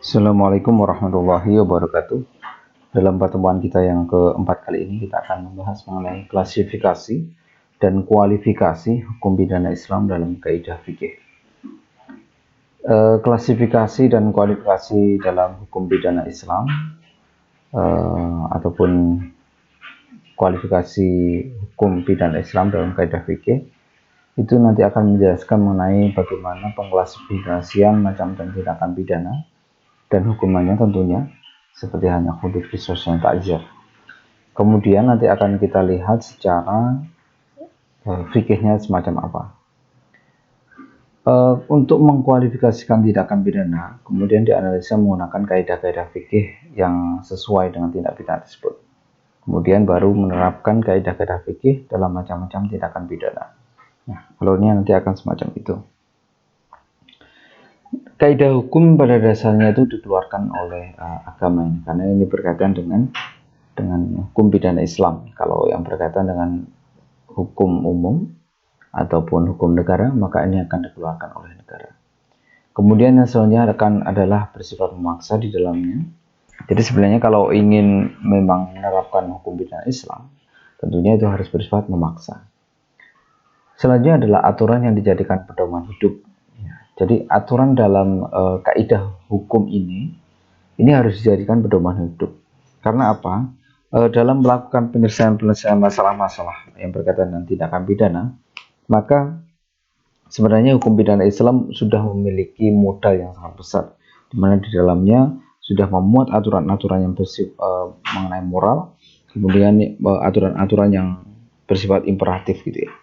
Assalamualaikum warahmatullahi wabarakatuh. Dalam pertemuan kita yang keempat kali ini kita akan membahas mengenai klasifikasi dan kualifikasi hukum pidana Islam dalam kaidah fikih. Klasifikasi dan kualifikasi dalam hukum pidana Islam ataupun kualifikasi hukum pidana Islam dalam kaidah fikih itu nanti akan menjelaskan mengenai bagaimana pengklasifikasian macam tindakan pidana dan hukumannya tentunya seperti hanya hudud, qisas, dan ta'zir. Kemudian nanti akan kita lihat secara fikihnya semacam apa. Untuk mengkualifikasikan tindakan pidana, kemudian dianalisa menggunakan kaidah-kaidah fikih yang sesuai dengan tindak pidana tersebut. Kemudian baru menerapkan kaidah-kaidah fikih dalam macam-macam tindakan pidana. Nah, alurnya nanti akan semacam itu. Kaidah hukum pada dasarnya itu dikeluarkan oleh agama ini, karena ini berkaitan dengan hukum pidana Islam. Kalau yang berkaitan dengan hukum umum ataupun hukum negara, maka ini akan dikeluarkan oleh negara. Kemudian yang selanjutnya adalah bersifat memaksa di dalamnya. Jadi sebenarnya kalau ingin memang menerapkan hukum pidana Islam, tentunya itu harus bersifat memaksa. Selanjutnya adalah aturan yang dijadikan pedoman hidup. Jadi aturan dalam kaidah hukum ini harus dijadikan pedoman hidup. Karena apa? Dalam melakukan penyelesaian masalah-masalah yang berkaitan dengan tindakan pidana, maka sebenarnya hukum pidana Islam sudah memiliki modal yang sangat besar, di mana di dalamnya sudah memuat aturan-aturan yang bersifat mengenai moral, kemudian aturan-aturan yang bersifat imperatif gitu ya.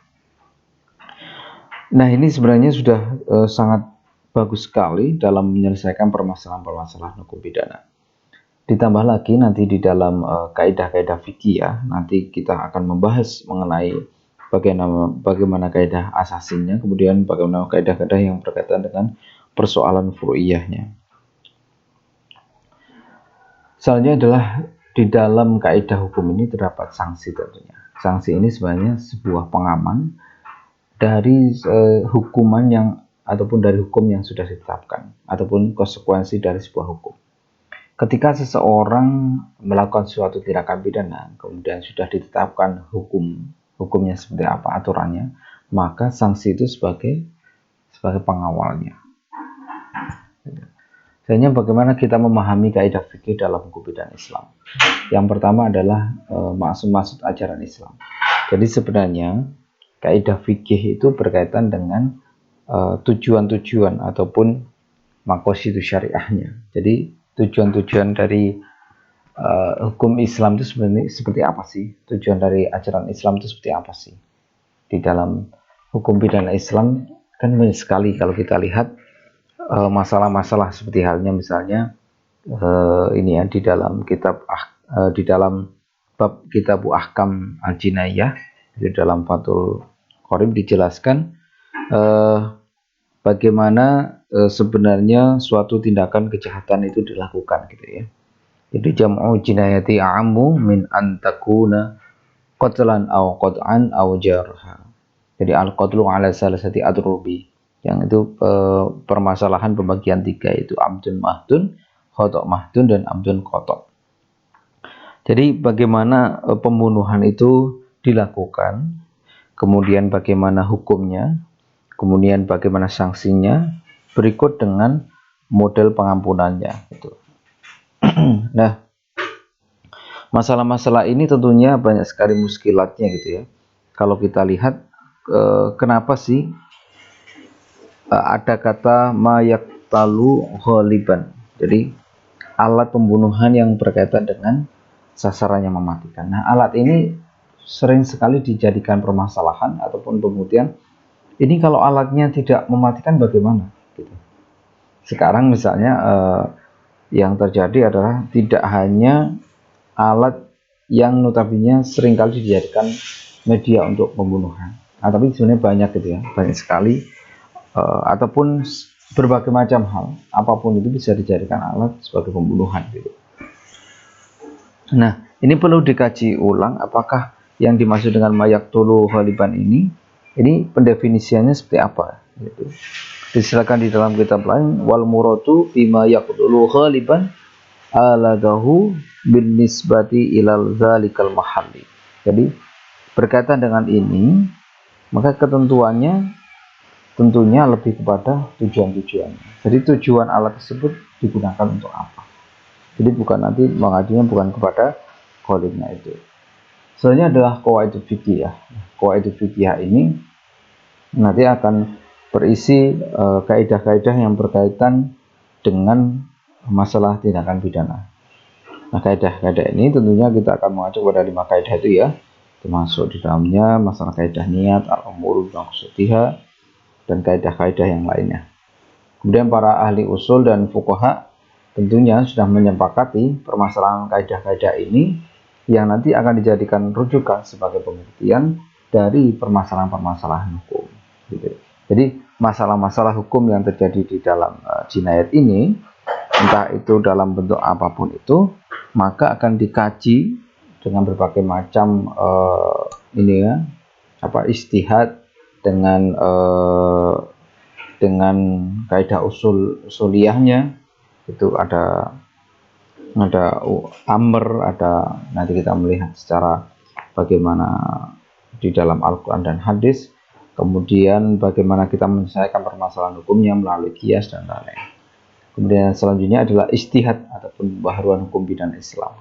Nah, ini sebenarnya sudah sangat bagus sekali dalam menyelesaikan permasalahan-permasalahan hukum pidana. Ditambah lagi nanti di dalam kaidah-kaidah fikih ya, nanti kita akan membahas mengenai bagaimana kaidah asasinya, kemudian bagaimana kaidah-kaidah yang berkaitan dengan persoalan furu'iyahnya. Selanjutnya adalah di dalam kaidah hukum ini terdapat sanksi tentunya. Sanksi ini sebenarnya sebuah pengaman dari hukuman yang ataupun dari hukum yang sudah ditetapkan ataupun konsekuensi dari sebuah hukum. Ketika seseorang melakukan suatu tindakan pidana, kemudian sudah ditetapkan hukumnya seperti apa aturannya, maka sanksi itu sebagai pengawalnya. Sebenarnya bagaimana kita memahami kaidah fikih dalam hukum pidana Islam? Yang pertama adalah maksud ajaran Islam. Jadi sebenarnya kaidah fikih itu berkaitan dengan tujuan-tujuan ataupun maqasid syariahnya. Jadi tujuan-tujuan dari hukum Islam itu sebenarnya seperti apa sih? Tujuan dari ajaran Islam itu seperti apa sih? Di dalam hukum pidana Islam kan banyak sekali kalau kita lihat masalah-masalah seperti halnya misalnya ini ya di dalam kitab di dalam bab Kitab Ahkam Al-Jinayah, di dalam Fathul Qorib dijelaskan bagaimana sebenarnya suatu tindakan kejahatan itu dilakukan gitu ya. Jadi jam'u jinayati a'ammu min antakuna qatlan aw qat'an aw jarha. Jadi al-qatlu ala salasati adrubi. Yang itu permasalahan pembagian tiga, itu amdun mahdun, khotok mahdun, dan amdun khotok. Jadi bagaimana pembunuhan itu dilakukan, kemudian bagaimana hukumnya, kemudian bagaimana sanksinya, berikut dengan model pengampunannya gitu. Nah, masalah-masalah ini tentunya banyak sekali muskilatnya gitu ya. Kalau kita lihat kenapa sih ada kata mayaktalu ghaliban. Jadi alat pembunuhan yang berkaitan dengan sasaran yang mematikan. Nah, alat ini sering sekali dijadikan permasalahan ataupun pembuktian. Ini kalau alatnya tidak mematikan bagaimana? Gitu. Sekarang misalnya yang terjadi adalah tidak hanya alat yang notabene seringkali dijadikan media untuk pembunuhan, tapi sebenarnya banyak gitu ya, banyak sekali ataupun berbagai macam hal, apapun itu bisa dijadikan alat sebagai pembunuhan gitu. Nah, ini perlu dikaji ulang apakah yang dimaksud dengan mayaktulu ghaliban ini pendefinisiannya seperti apa gitu. Disilakan di dalam kitab lain, wal muradu bima yaqdulu ghaliban aladahu bin nisbati ilal zalikal mahalli. Jadi berkaitan dengan ini, maka ketentuannya tentunya lebih kepada tujuan-tujuannya. Jadi tujuan alat tersebut digunakan untuk apa. Jadi bukan nanti mengajunya bukan kepada kholiknya itu. Selanjutnya adalah qawaidul fikih ya. Qawaidul fikih ini nanti akan berisi kaidah-kaidah yang berkaitan dengan masalah tindakan pidana. Nah, kaidah-kaidah ini tentunya kita akan mengacu pada 5 kaidah itu ya, termasuk di dalamnya masalah kaidah niat, al-umuru maqsudiha, dan kaidah-kaidah yang lainnya. Kemudian para ahli usul dan fuqaha tentunya sudah menyepakati permasalahan kaidah-kaidah ini yang nanti akan dijadikan rujukan sebagai pembuktian dari permasalahan-permasalahan hukum. Gitu. Jadi masalah-masalah hukum yang terjadi di dalam jinayat ini, entah itu dalam bentuk apapun itu, maka akan dikaji dengan berbagai macam ijtihad dengan kaidah usuliyahnya. Itu ada amr, ada nanti kita melihat secara bagaimana di dalam Al-Quran dan hadis, kemudian bagaimana kita menyelesaikan permasalahan hukumnya melalui qiyas dan lain-lain. Kemudian selanjutnya adalah ijtihad ataupun pembaharuan hukum pidana Islam.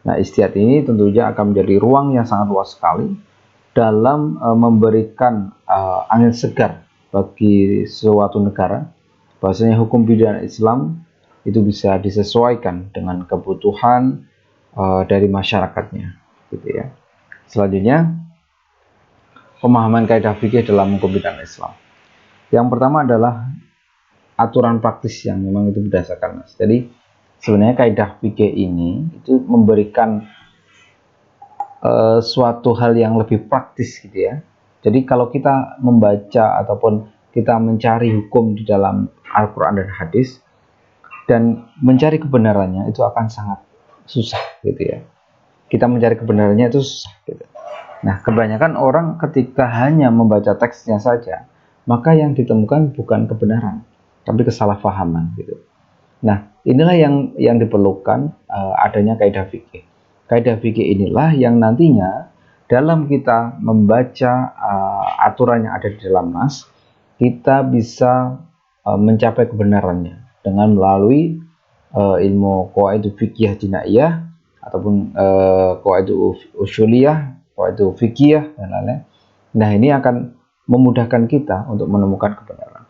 Nah, ijtihad ini tentunya akan menjadi ruang yang sangat luas sekali dalam memberikan angin segar bagi suatu negara, bahwasanya hukum pidana Islam itu bisa disesuaikan dengan kebutuhan dari masyarakatnya, gitu ya. Selanjutnya, pemahaman kaidah fikih dalam hukum pidana Islam. Yang pertama adalah aturan praktis yang memang itu berdasarkan nas. Jadi sebenarnya kaidah fikih ini itu memberikan suatu hal yang lebih praktis gitu ya. Jadi kalau kita membaca ataupun kita mencari hukum di dalam Al-Quran dan hadis dan mencari kebenarannya itu akan sangat susah gitu ya. Kita mencari kebenarannya itu susah gitu. Nah, kebanyakan orang ketika hanya membaca teksnya saja, maka yang ditemukan bukan kebenaran, tapi kesalahpahaman gitu. Nah, inilah yang diperlukan adanya kaidah fikih. Kaidah fikih inilah yang nantinya dalam kita membaca aturan yang ada di dalam nas, kita bisa mencapai kebenarannya dengan melalui ilmu qawaidul fikih jinaiyah ataupun qawaidul usuliyah, qawaidul fikih dan lain-lain. Nah, ini akan memudahkan kita untuk menemukan kebenaran.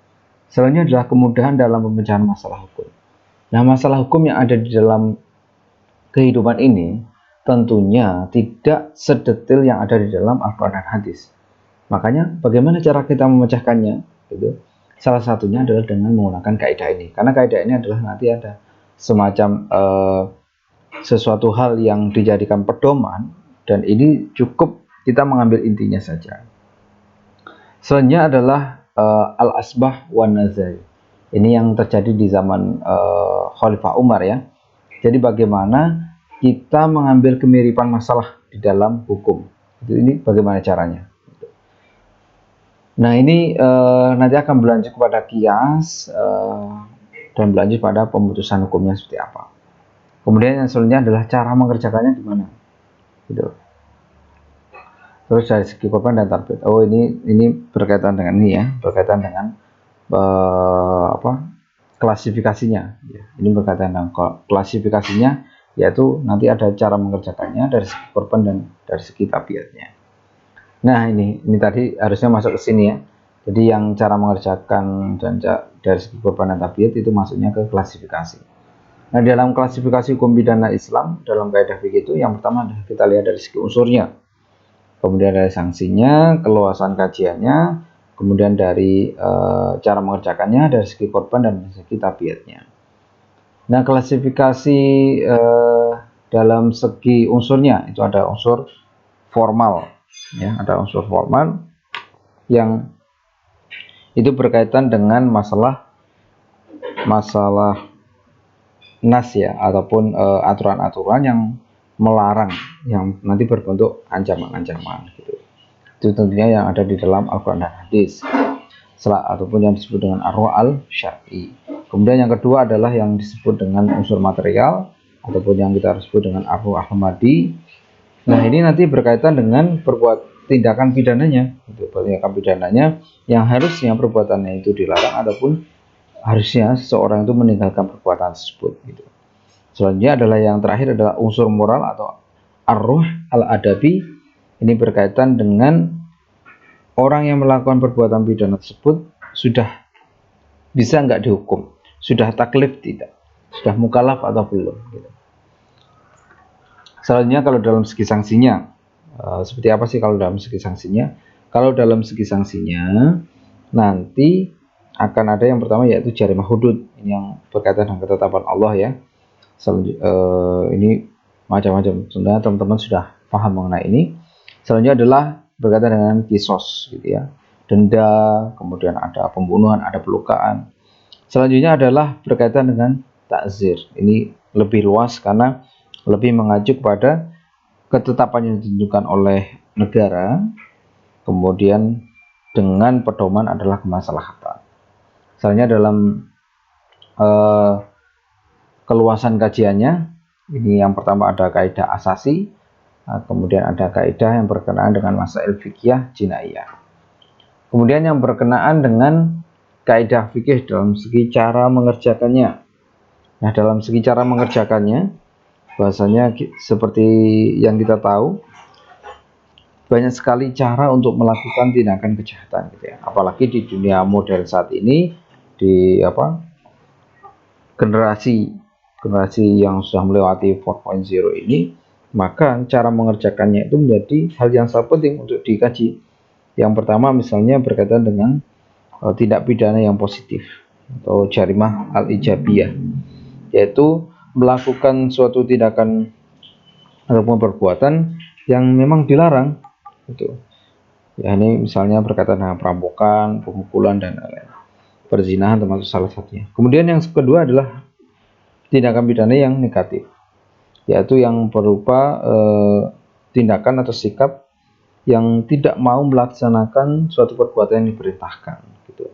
Selanjutnya adalah kemudahan dalam pemecahan masalah hukum. Nah, masalah hukum yang ada di dalam kehidupan ini tentunya tidak sedetil yang ada di dalam Al-Quran dan hadis. Makanya bagaimana cara kita memecahkannya? Gitu. Salah satunya adalah dengan menggunakan kaidah ini. Karena kaidah ini adalah nanti ada semacam sesuatu hal yang dijadikan pedoman, dan ini cukup kita mengambil intinya saja. Selanjutnya adalah al-asbah wan nazari. Ini yang terjadi di zaman Khalifah Umar ya. Jadi bagaimana kita mengambil kemiripan masalah di dalam hukum. Ini bagaimana caranya. Nah, ini nanti akan berlanjut kepada qiyas dan berlanjut pada pemutusan hukumnya seperti apa. Kemudian yang selanjutnya adalah cara mengerjakannya gimana. Gitu. Terus dari segi korban dan tarbiyat. Oh, ini berkaitan dengan ini ya, berkaitan dengan klasifikasinya ya. Ini berkaitan dengan klasifikasinya, yaitu nanti ada cara mengerjakannya dari segi korban dan dari segi tabiatnya. Nah, ini tadi harusnya masuk ke sini ya. Jadi yang cara mengerjakan dan dari segi korban dan tabiat itu masuknya ke klasifikasi. Nah, dalam klasifikasi hukum pidana Islam dalam kaidah fikih itu yang pertama adalah kita lihat dari segi unsurnya, kemudian dari sanksinya, keluasan kajiannya, kemudian dari cara mengerjakannya dari segi korban dan dari segi tabiatnya. Nah, klasifikasi dalam segi unsurnya itu ada unsur formal ya, ada unsur formal yang itu berkaitan dengan masalah nas ya, ataupun aturan-aturan yang melarang yang nanti berbentuk ancaman-ancaman gitu. Itu tentunya yang ada di dalam Al-Quran dan hadis. ataupun yang disebut dengan arwah al-syar'i. Kemudian yang kedua adalah yang disebut dengan unsur material ataupun yang kita sebut dengan arwah al-madi. Nah, ini nanti berkaitan dengan tindakan pidananya, tindakan pidananya yang harusnya perbuatannya itu dilarang ataupun harusnya seseorang itu meninggalkan perbuatan tersebut. Gitu. Selanjutnya adalah yang terakhir adalah unsur moral atau arwah al-adabi. Ini berkaitan dengan orang yang melakukan perbuatan pidana tersebut sudah bisa nggak dihukum, sudah taklif tidak, sudah mukalaf atau belum. Gitu. Selanjutnya kalau dalam segi sanksinya, seperti apa sih kalau dalam segi sanksinya? Kalau dalam segi sanksinya nanti akan ada yang pertama yaitu jarimah hudud, ini yang berkaitan dengan ketetapan Allah ya. Ini macam-macam, sebenarnya teman-teman sudah paham mengenai ini. Selanjutnya adalah berkaitan dengan kisos gitu ya, denda, kemudian ada pembunuhan, ada pelukaan. Selanjutnya adalah berkaitan dengan takzir. Ini lebih luas karena lebih mengacu kepada ketetapan yang ditentukan oleh negara, kemudian dengan pedoman adalah kemaslahatan. Selanjutnya dalam keluasan kajiannya, ini yang pertama ada kaidah asasi, kemudian ada kaidah yang berkenaan dengan masail fikih jinaiyah. Kemudian yang berkenaan dengan kaidah fikih dalam segi cara mengerjakannya. Nah, dalam segi cara mengerjakannya, bahasanya seperti yang kita tahu, banyak sekali cara untuk melakukan tindakan kejahatan gitu ya. Apalagi di dunia modern saat ini, di generasi yang sudah melewati 4.0 ini, maka cara mengerjakannya itu menjadi hal yang sangat penting untuk dikaji. Yang pertama misalnya berkaitan dengan tindak pidana yang positif atau jarimah al-ijabiyah, yaitu melakukan suatu tindakan ataupun perbuatan yang memang dilarang gitu. Ya, ini misalnya berkaitan dengan perampokan, pemukulan dan lain-lain. Perzinahan termasuk salah satunya. Kemudian yang kedua adalah tindakan pidana yang negatif, yaitu yang berupa tindakan atau sikap yang tidak mau melaksanakan suatu perbuatan yang diperintahkan gitu.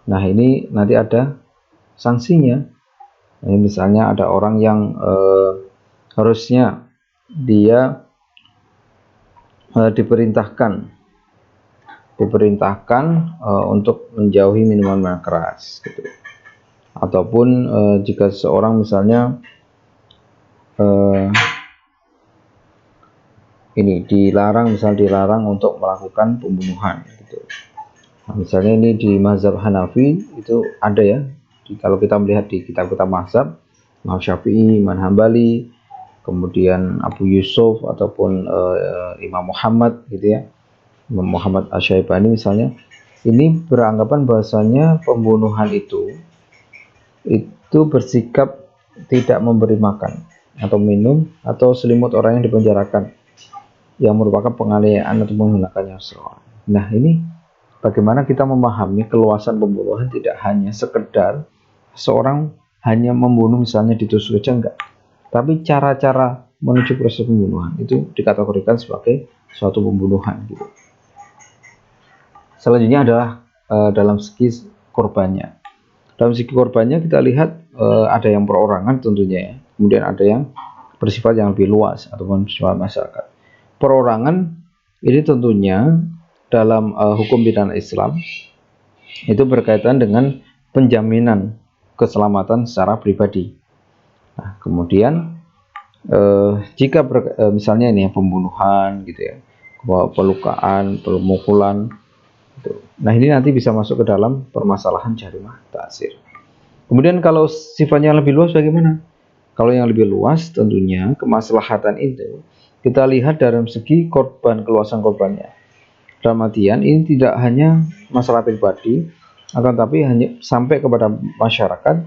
Nah, ini nanti ada sanksinya. Ini misalnya ada orang yang harusnya dia diperintahkan untuk menjauhi minuman keras gitu. Ataupun jika seseorang misalnya dilarang untuk melakukan pembunuhan gitu. Nah, misalnya ini di mazhab Hanafi itu ada ya, kalau kita melihat di kitab-kitab mazhab, Imam Syafi'i, Imam Hambali, kemudian Abu Yusuf ataupun Imam Muhammad gitu ya, Imam Muhammad Asy-Syaibani misalnya, ini beranggapan bahwasanya pembunuhan itu bersikap tidak memberi makan atau minum atau selimut orang yang dipenjarakan, yang merupakan penganiayaan atau menggunakan nyawa. Nah, ini bagaimana kita memahami keluasan pembunuhan tidak hanya sekedar seorang hanya membunuh misalnya ditusuk saja, enggak, tapi cara-cara menuju proses pembunuhan itu dikategorikan sebagai suatu pembunuhan gitu. Selanjutnya adalah dalam segi korbannya. Dalam segi korbannya kita lihat ada yang perorangan tentunya ya, kemudian ada yang bersifat yang lebih luas ataupun bersifat masyarakat. Perorangan ini tentunya dalam hukum pidana Islam itu berkaitan dengan penjaminan keselamatan secara pribadi. Nah, kemudian jika misalnya ini pembunuhan gitu ya, pelukaan, pemukulan gitu. Nah, ini nanti bisa masuk ke dalam permasalahan jarimah ta'zir. Kemudian kalau sifatnya lebih luas bagaimana? Kalau yang lebih luas tentunya kemaslahatan itu kita lihat dalam segi korban, keluasan korbannya. Dalam artian ini tidak hanya masalah pribadi, akan tapi hanya sampai kepada masyarakat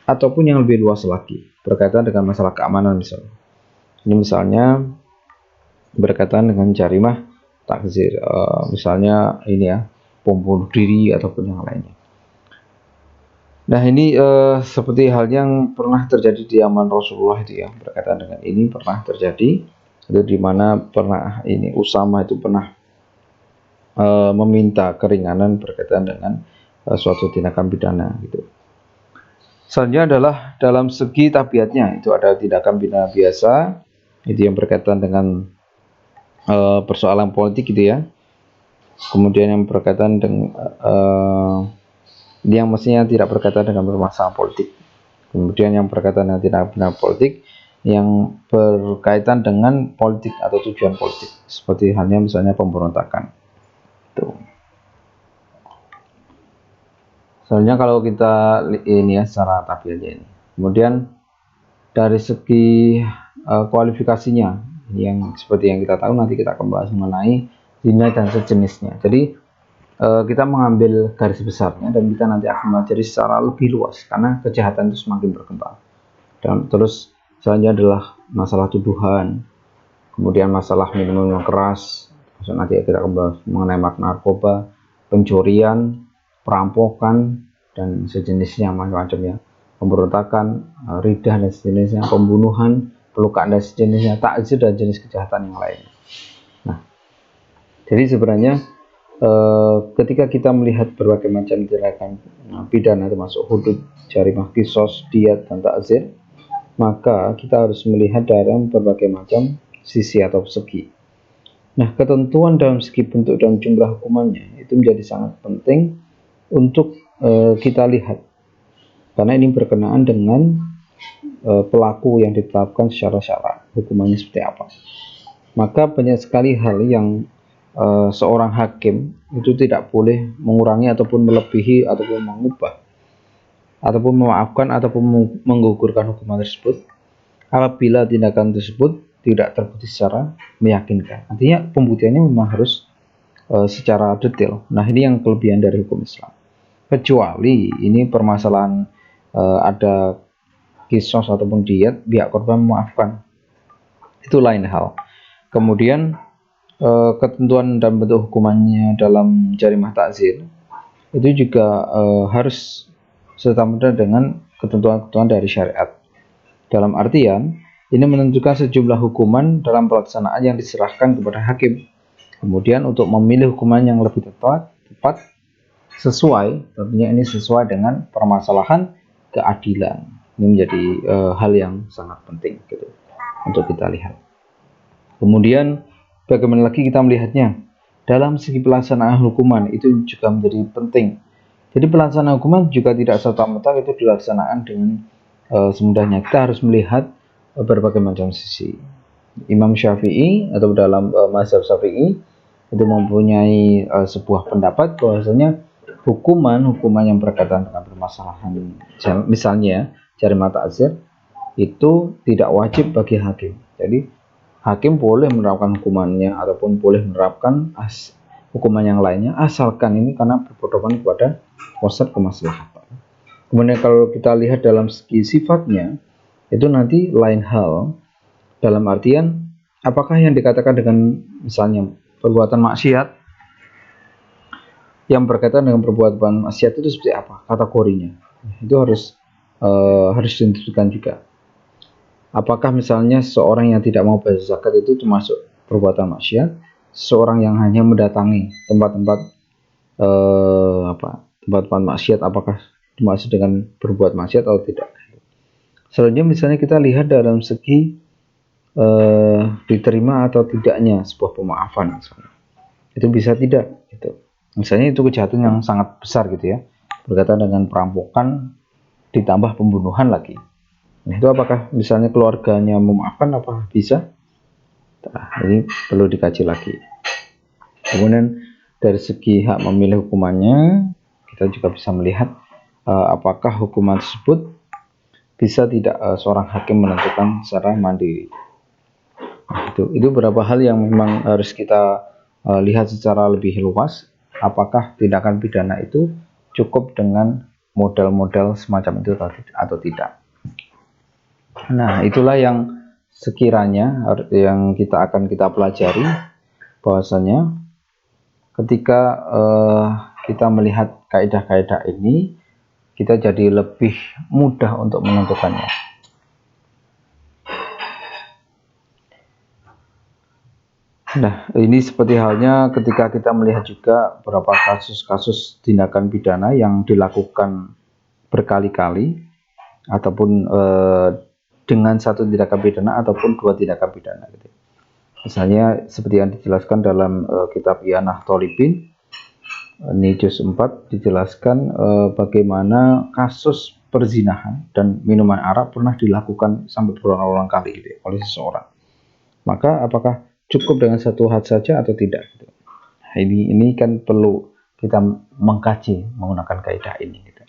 ataupun yang lebih luas lagi berkaitan dengan masalah keamanan misalnya. Ini misalnya berkaitan dengan jarimah takzir, misalnya ini ya, bom bunuh diri ataupun yang lainnya. Nah, ini seperti hal yang pernah terjadi di zaman Rasulullah itu ya, berkaitan dengan ini pernah terjadi itu di mana pernah ini Usama itu pernah meminta keringanan berkaitan dengan suatu tindakan pidana gitu. Selanjutnya adalah dalam segi tabiatnya, itu ada tindakan pidana biasa, itu yang berkaitan dengan persoalan politik gitu ya. Kemudian yang berkaitan dengan yang mestinya tidak berkaitan dengan permasalahan politik. Kemudian yang berkaitan dengan tindakan pidana politik yang berkaitan dengan politik atau tujuan politik, seperti halnya misalnya pemberontakan. Tuh. Soalnya kalau kita ini ya secara tabiatnya ini. Kemudian dari segi kualifikasinya yang seperti yang kita tahu, nanti kita akan bahas mengenai zina dan sejenisnya. Jadi kita mengambil garis besarnya dan kita nanti akan mempelajari secara lebih luas karena kejahatan itu semakin berkembang. Dan terus selanjutnya adalah masalah tuduhan, kemudian masalah minuman keras, nanti kita akan bahas mengenai makna narkoba, pencurian, perampokan dan sejenisnya, macam-macamnya, pemberontakan, ridah dan sejenisnya, pembunuhan, pelukaan dan sejenisnya, takzir dan jenis kejahatan yang lain. Nah, jadi sebenarnya ketika kita melihat berbagai macam tindakan pidana termasuk hudud, jarimah, kisos, diat dan takzir, maka kita harus melihat dalam berbagai macam sisi atau segi. Nah, ketentuan dalam segi bentuk dan jumlah hukumannya itu menjadi sangat penting untuk kita lihat, karena ini berkenaan dengan pelaku yang ditetapkan secara syarat, hukumannya seperti apa. Maka banyak sekali hal yang seorang hakim itu tidak boleh mengurangi ataupun melebihi ataupun mengubah ataupun memaafkan ataupun menggugurkan hukuman tersebut apabila tindakan tersebut tidak terbukti secara meyakinkan. Artinya pembuktiannya memang harus secara detail. Nah, ini yang kelebihan dari hukum Islam. Kecuali ini permasalahan ada kisos ataupun diat, pihak korban memaafkan, itu lain hal. Kemudian ketentuan dan bentuk hukumannya dalam jarimah takzir itu juga harus serta-merta dengan ketentuan-ketentuan dari syariat. Dalam artian, ini menentukan sejumlah hukuman dalam pelaksanaan yang diserahkan kepada hakim. Kemudian untuk memilih hukuman yang lebih tepat sesuai, tentunya ini sesuai dengan permasalahan keadilan. Ini menjadi hal yang sangat penting gitu untuk kita lihat. Kemudian bagaimana lagi kita melihatnya? Dalam segi pelaksanaan hukuman itu juga menjadi penting. Jadi pelaksanaan hukuman juga tidak serta-merta itu dilaksanakan dengan semudahnya. Kita harus melihat berbagai macam sisi. Imam Syafi'i atau dalam mazhab Syafi'i itu mempunyai sebuah pendapat bahwasanya hukuman yang berkaitan dengan permasalahan misalnya jarimah takzir itu tidak wajib bagi hakim. Jadi hakim boleh menerapkan hukumannya ataupun boleh menerapkan hukuman yang lainnya asalkan ini karena berpedoman kepada konsep kemaslahatan. Kemudian kalau kita lihat dalam segi sifatnya itu nanti lain hal, dalam artian apakah yang dikatakan dengan misalnya perbuatan maksiat yang berkaitan dengan perbuatan maksiat itu seperti apa kategorinya, itu harus ditentukan juga. Apakah misalnya seorang yang tidak mau bayar zakat itu termasuk perbuatan maksiat, seorang yang hanya mendatangi tempat-tempat tempat-tempat maksiat apakah dimaksud dengan berbuat maksiat atau tidak. Selanjutnya misalnya kita lihat dalam segi diterima atau tidaknya sebuah pemaafan misalnya. Itu bisa tidak gitu. Misalnya itu kejahatan yang sangat besar gitu ya, berkaitan dengan perampokan ditambah pembunuhan lagi. Nah, itu apakah misalnya keluarganya memaafkan, apa bisa? Nah, ini perlu dikaji lagi. Kemudian dari segi hak memilih hukumannya, kita juga bisa melihat apakah hukuman tersebut bisa tidak seorang hakim menentukan secara mandiri. Nah, itu beberapa hal yang memang harus kita lihat secara lebih luas. Apakah tindakan pidana itu cukup dengan model-model semacam itu atau tidak. Nah, itulah yang sekiranya yang akan kita pelajari, bahwasanya ketika kita melihat kaidah-kaidah ini, kita jadi lebih mudah untuk menentukannya. Nah, ini seperti halnya ketika kita melihat juga beberapa kasus-kasus tindakan pidana yang dilakukan berkali-kali ataupun dengan satu tindakan pidana ataupun dua tindakan pidana gitu. Misalnya seperti yang dijelaskan dalam kitab Ianah Tolibin, ini juz 4 dijelaskan bagaimana kasus perzinahan dan minuman arak pernah dilakukan sampai berulang-ulang kali gitu ya, oleh seseorang. Maka apakah cukup dengan satu had saja atau tidak? Gitu. Nah, ini kan perlu kita mengkaji menggunakan kaidah ini. Gitu.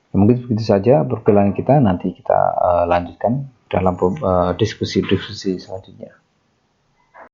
Ya, mungkin begitu saja perkuliahan kita, nanti kita lanjutkan dalam diskusi-diskusi selanjutnya.